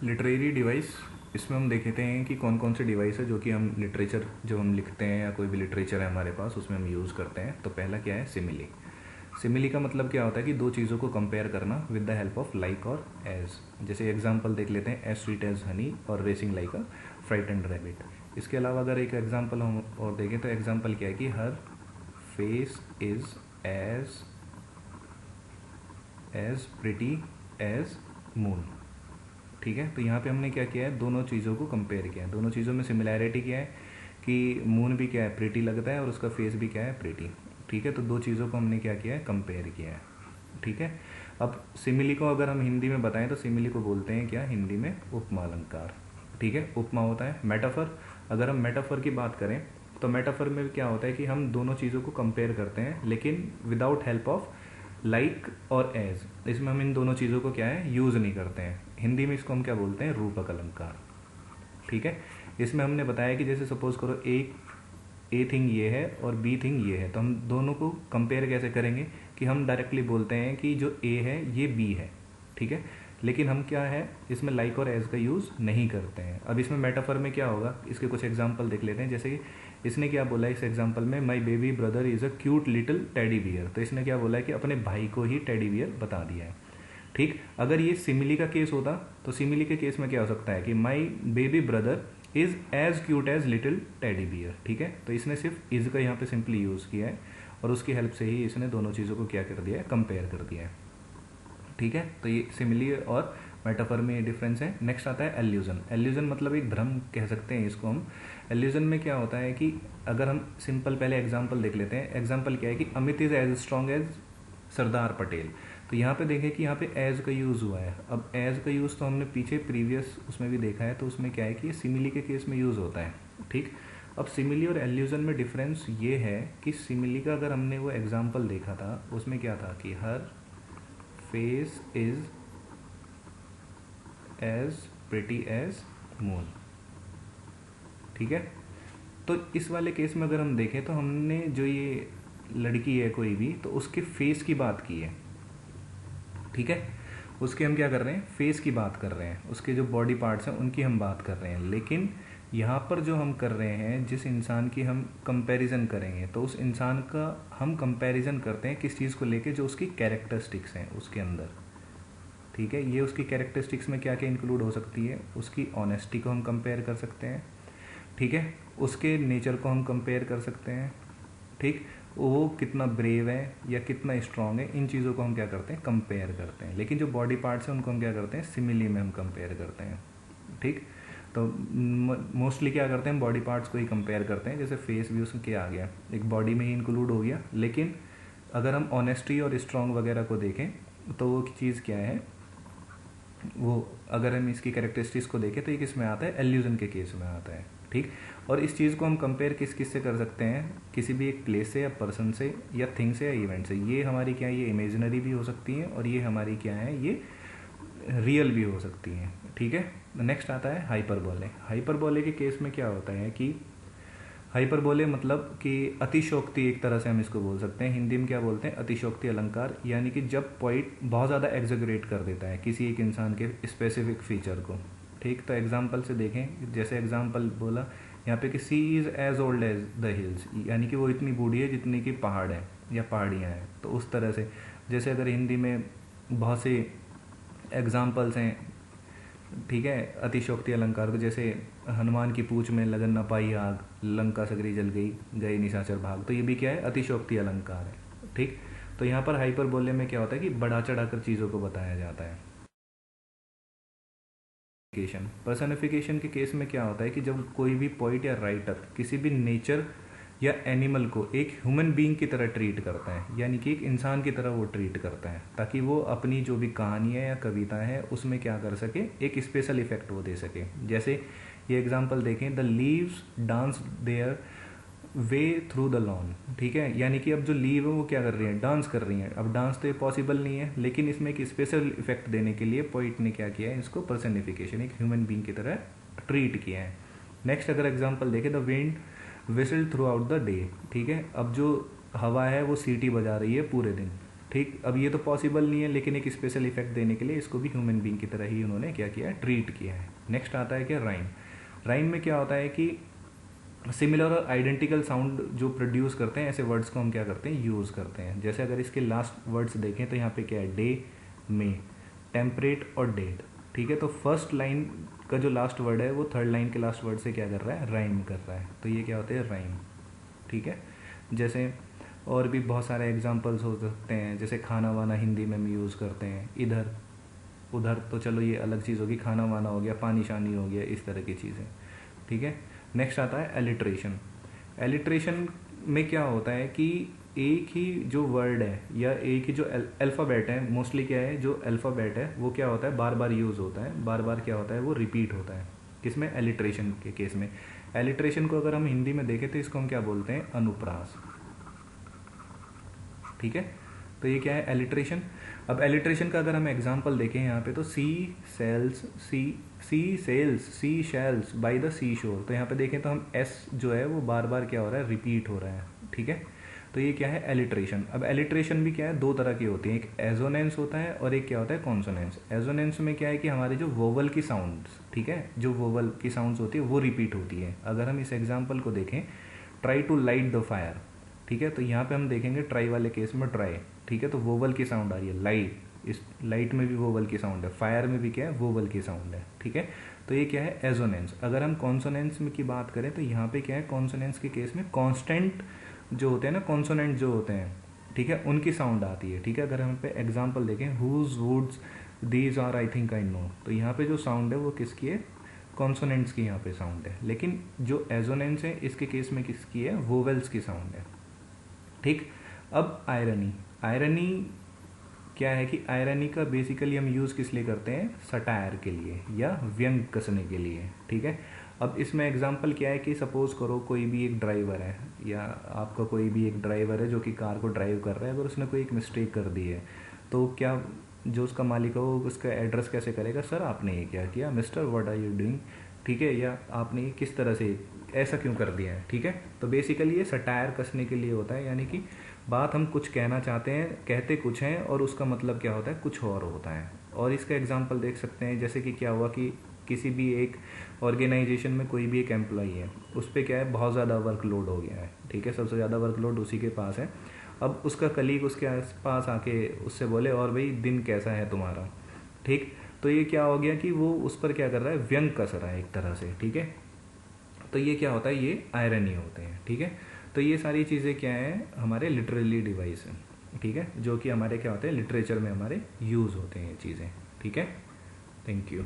Literary device, इसमें हम देखते हैं कि कौन कौन से डिवाइस है जो कि हम लिटरेचर जब हम लिखते हैं या कोई भी लिटरेचर है हमारे पास उसमें हम यूज़ करते हैं। तो पहला क्या है, सिमिली। सिमिली का मतलब क्या होता है कि दो चीज़ों को कंपेयर करना with the help of like और एज। जैसे एग्जांपल देख लेते हैं, एज स्वीट एज हनी और रेसिंग लाइक अ फ्राइटेंड रैबिट। इसके अलावा अगर एक एग्जांपल हम और देखें तो एग्जांपल क्या है कि her face is as pretty as moon. ठीक है, तो यहाँ पे हमने क्या किया है, दोनों चीज़ों को कंपेयर किया है। दोनों चीज़ों में सिमिलैरिटी क्या है कि मून भी क्या है, प्रिटी लगता है और उसका फेस भी क्या है, प्रिटी। ठीक है, तो दो चीज़ों को हमने क्या किया है, कंपेयर किया है। ठीक है, अब सिमिली को अगर हम हिंदी में बताएं तो सिमिली को बोलते हैं क्या, हिंदी में उपमा अलंकार। ठीक है, उपमा होता है मेटाफर। अगर हम मेटाफर की बात करें तो मेटाफर में क्या होता है कि हम दोनों चीज़ों को कंपेयर करते हैं लेकिन विदाउट हेल्प ऑफ लाइक और एज। इसमें हम इन दोनों चीज़ों को क्या है, यूज़ नहीं करते हैं। हिंदी में इसको हम क्या बोलते हैं, रूपक अलंकार। ठीक है, इसमें हमने बताया कि जैसे सपोज करो ए थिंग ये है और बी थिंग ये है, तो हम दोनों को कंपेयर कैसे करेंगे कि हम डायरेक्टली बोलते हैं कि जो ए है ये बी है। ठीक है, लेकिन हम क्या है इसमें लाइक और एज का यूज़ नहीं करते हैं। अब इसमें मेटाफर में क्या होगा, इसके कुछ एग्जाम्पल देख लेते हैं। जैसे कि इसने क्या बोला है इस एग्जाम्पल में, माई baby brother is a cute little teddy beer. तो इसने क्या बोला है कि अपने भाई को ही टेडी बियर बता दिया है। ठीक, अगर ये सिमिली का केस होता तो सिमिली के केस में क्या हो सकता है कि my baby brother is as cute as little teddy bear. ठीक है, तो इसने सिर्फ इज का यहाँ पे सिंपली यूज़ किया है और उसकी हेल्प से ही इसने दोनों चीज़ों को क्या कर दिया है, कंपेयर कर दिया है। ठीक है, तो ये सिमिली और मेटाफर में ये डिफरेंस है। नेक्स्ट आता है एल्यूजन। एल्यूजन मतलब एक भ्रम कह सकते हैं इसको हम। एल्यूजन में क्या होता है कि अगर हम सिंपल पहले एग्जाम्पल देख लेते हैं। एग्जाम्पल क्या है कि Amit is as strong as Sardar Patel. तो यहाँ पे देखें कि यहाँ पे एज का यूज़ हुआ है। अब एज का यूज़ तो हमने पीछे प्रीवियस उसमें भी देखा है, तो उसमें क्या है कि ये सिमिली के केस में यूज़ होता है। ठीक, अब सिमिली और एल्यूजन में डिफरेंस ये है कि सिमिली का अगर हमने वो एग्जाम्पल देखा था उसमें क्या था कि her face is as pretty as moon. ठीक है, तो इस वाले केस में अगर हम देखें तो हमने जो ये लड़की है कोई भी, तो उसके फेस की बात की है। ठीक है, उसके हम क्या कर रहे हैं, फेस की बात कर रहे हैं, उसके जो बॉडी पार्ट्स हैं उनकी हम बात कर रहे हैं। लेकिन यहाँ पर जो हम कर रहे हैं, जिस इंसान की हम कंपैरिजन करेंगे तो उस इंसान का हम कंपैरिजन करते हैं किस चीज़ को लेके, जो उसकी कैरेक्टरिस्टिक्स हैं उसके अंदर। ठीक है, ये उसकी कैरेक्टरिस्टिक्स में क्या क्या इंक्लूड हो सकती है, उसकी ऑनेस्टी को हम कंपेयर कर सकते हैं। ठीक है, उसके नेचर को हम कंपेयर कर सकते हैं। ठीक, वो कितना ब्रेव है या कितना स्ट्रांग है, इन चीज़ों को हम क्या करते हैं, कंपेयर करते हैं। लेकिन जो बॉडी पार्ट्स हैं उनको हम क्या करते हैं, सिमिली में हम कंपेयर करते हैं। ठीक, तो मोस्टली क्या करते हैं, हम बॉडी पार्ट्स को ही कंपेयर करते हैं। जैसे फेस भी उसके आ गया, एक बॉडी में ही इंक्लूड हो गया। लेकिन अगर हम ऑनेस्टी और स्ट्रांग वगैरह को देखें तो वो चीज़ क्या है, वो अगर हम इसकी कैरेक्टरिस्टिक्स को देखें तो ये किस में आता है, एल्यूजन के केस में आता है। ठीक, और इस चीज़ को हम कंपेयर किस किस से कर सकते हैं, किसी भी एक प्लेस से या पर्सन से या थिंग से या इवेंट से। ये हमारी क्या है, ये इमेजिनरी भी हो सकती हैं और ये हमारी क्या है, ये रियल भी हो सकती हैं। ठीक है, नेक्स्ट आता है हाइपरबोले। हाइपरबोले के केस में क्या होता है कि हाइपरबोले मतलब कि अतिशोक्ति, एक तरह से हम इसको बोल सकते हैं। हिंदी में क्या बोलते हैं, अतिशोक्ति अलंकार। यानी कि जब पोइट बहुत ज़्यादा एग्जेगरेट कर देता है किसी एक इंसान के स्पेसिफिक फीचर को। ठीक, तो एग्जाम्पल से देखें, जैसे एग्जाम्पल बोला यहाँ पे कि she is as old as the hills, यानी कि वो इतनी बूढ़ी है जितनी कि पहाड़ है या पहाड़ियाँ हैं। तो उस तरह से, जैसे अगर हिंदी में बहुत से एग्जाम्पल्स हैं। ठीक है, अतिशोक्ति अलंकार को, जैसे हनुमान की पूंछ में लगन न पाई आग, लंका सगरी जल गई, गए निशाचर भाग। तो ये भी क्या है, अतिशोक्ति अलंकार है। ठीक, तो यहाँ पर हाइपरबोले में क्या होता है कि बढ़ा चढ़ाकर चीज़ों को बताया जाता है। पर्सनिफिकेशन के केस में क्या होता है कि जब कोई भी पोइट या राइटर किसी भी नेचर या एनिमल को एक ह्यूमन बीइंग की तरह ट्रीट करता है, यानी कि एक इंसान की तरह वो ट्रीट करता है, ताकि वो अपनी जो भी कहानी है या कविता है उसमें क्या कर सके, एक स्पेशल इफेक्ट वो दे सके। जैसे ये एग्जांपल देखें, the leaves dance their way through the lawn. ठीक है, यानी कि अब जो लीव है वो क्या कर रही है, डांस कर रही है। अब डांस तो ये पॉसिबल नहीं है, लेकिन इसमें एक स्पेशल इफेक्ट देने के लिए पोइट ने क्या किया है, इसको पर्सनिफिकेशन, एक ह्यूमन बीइंग की तरह ट्रीट किया है। नेक्स्ट अगर एग्जांपल देखें, the wind whistle through out the day. ठीक है, अब जो हवा है वो सीटी बजा रही है पूरे दिन। ठीक, अब ये तो पॉसिबल नहीं है, लेकिन एक स्पेशल इफेक्ट देने के लिए इसको भी ह्यूमन बीइंग की तरह ही उन्होंने क्या किया है, ट्रीट किया है। नेक्स्ट आता है क्या, राइम। राइम में क्या होता है कि सिमिलर और आइडेंटिकल साउंड जो प्रोड्यूस करते हैं, ऐसे वर्ड्स को हम क्या करते हैं, यूज़ करते हैं। जैसे अगर इसके लास्ट वर्ड्स देखें तो यहाँ पे क्या है, डे, मे, टेम्परेट और डेट। ठीक है, तो फर्स्ट लाइन का जो लास्ट वर्ड है वो थर्ड लाइन के लास्ट वर्ड से क्या कर रहा है, राइम कर रहा है। तो ये क्या होते हैं, राइम। ठीक है, जैसे और भी बहुत सारे एग्जांपल्स हो सकते हैं, जैसे खाना वाना हिंदी में हम यूज़ करते हैं, इधर उधर तो चलो ये अलग चीज़ होगी, खाना वाना हो गया, पानी शानी हो गया, इस तरह की चीज़ें। ठीक है, नेक्स्ट आता है एलिट्रेशन। एलिट्रेशन में क्या होता है कि एक ही जो वर्ड है या एक ही जो अल्फ़ाबेट है, मोस्टली क्या है, जो अल्फ़ाबेट है वो क्या होता है, बार बार यूज़ होता है, बार बार क्या होता है, वो रिपीट होता है। किसमें, एलिट्रेशन के केस में। एलिट्रेशन को अगर हम हिंदी में देखें तो इसको हम क्या बोलते हैं, अनुप्रास। ठीक है, तो ये क्या है, एलिट्रेशन। अब एलिट्रेशन का अगर हम एग्जांपल देखें यहाँ पे तो sea sells sea shells by the sea shore. तो यहाँ पे देखें तो हम एस जो है वो बार बार क्या हो रहा है, रिपीट हो रहा है। ठीक है, तो ये क्या है, एलिट्रेशन। अब एलिट्रेशन भी क्या है, दो तरह की होती है, एक एजोनेंस होता है और एक क्या होता है, कॉन्सोनेंस। एजोनेंस में क्या है कि हमारे जो वोवल की साउंड्स, ठीक है, जो वोवल की साउंड्स होती है वो रिपीट होती है। अगर हम इस एग्जाम्पल को देखें, try to light the fire, ठीक है, तो यहाँ पे हम देखेंगे ट्राई वाले केस में ट्राई, ठीक है, तो वोवल की साउंड आ रही है, लाइट, इस लाइट में भी वोवल की साउंड है, फायर में भी क्या है, वोवल की साउंड है। ठीक है, तो ये क्या है, एजोनेंस। अगर हम कॉन्सोनेंस में की बात करें तो यहाँ पे क्या है, कॉन्सोनेंस के केस में कॉन्स्टेंट जो होते हैं ना, कॉन्सोनेंट जो होते हैं, ठीक है, उनकी साउंड आती है। ठीक है, अगर हम पे एग्जाम्पल देखें, whose, woods, these are, I think, I know, तो यहाँ पे जो साउंड है वो किसकी है, कॉन्सोनेंट्स की यहाँ पे साउंड है। लेकिन जो एजोनेंस है इसके केस में किसकी है, वोवेल्स की साउंड है। ठीक, अब आयरनी। आयरनी क्या है कि आयरनी का बेसिकली हम यूज़ किस लिए करते हैं, सटायर के लिए या व्यंग कसने के लिए। ठीक है, अब इसमें एग्जांपल क्या है कि सपोज करो कोई भी एक ड्राइवर है, या आपका कोई भी एक ड्राइवर है जो कि कार को ड्राइव कर रहा है, अगर उसने कोई एक मिस्टेक कर दी है तो क्या जो उसका मालिक है वो उसका एड्रेस कैसे करेगा, सर आपने ये क्या किया, mister what are you doing, ठीक है, या आपने ये किस तरह से ऐसा क्यों कर दिया है। ठीक है, तो बेसिकली ये सटायर कसने के लिए होता है, यानी कि बात हम कुछ कहना चाहते हैं, कहते कुछ हैं और उसका मतलब क्या होता है, कुछ और होता है। और इसका एग्जांपल देख सकते हैं, जैसे कि क्या हुआ कि किसी भी एक ऑर्गेनाइजेशन में कोई भी एक एम्प्लॉई है, उस पर क्या है, बहुत ज़्यादा वर्कलोड हो गया है। ठीक है, सबसे ज़्यादा वर्कलोड उसी के पास है। अब उसका कलीग उसके पास आके उससे बोले, और भाई दिन कैसा है तुम्हारा। ठीक, तो ये क्या हो गया कि वो उस पर क्या कर रहा है, व्यंग कस रहा है एक तरह से। ठीक है, तो ये क्या होता है, ये आयरनी होते हैं। ठीक है, तो ये सारी चीज़ें क्या हैं, हमारे लिटरेली डिवाइस हैं। ठीक है, जो कि हमारे क्या होते हैं, लिटरेचर में हमारे यूज़ होते हैं ये चीज़ें। ठीक है, थैंक यू।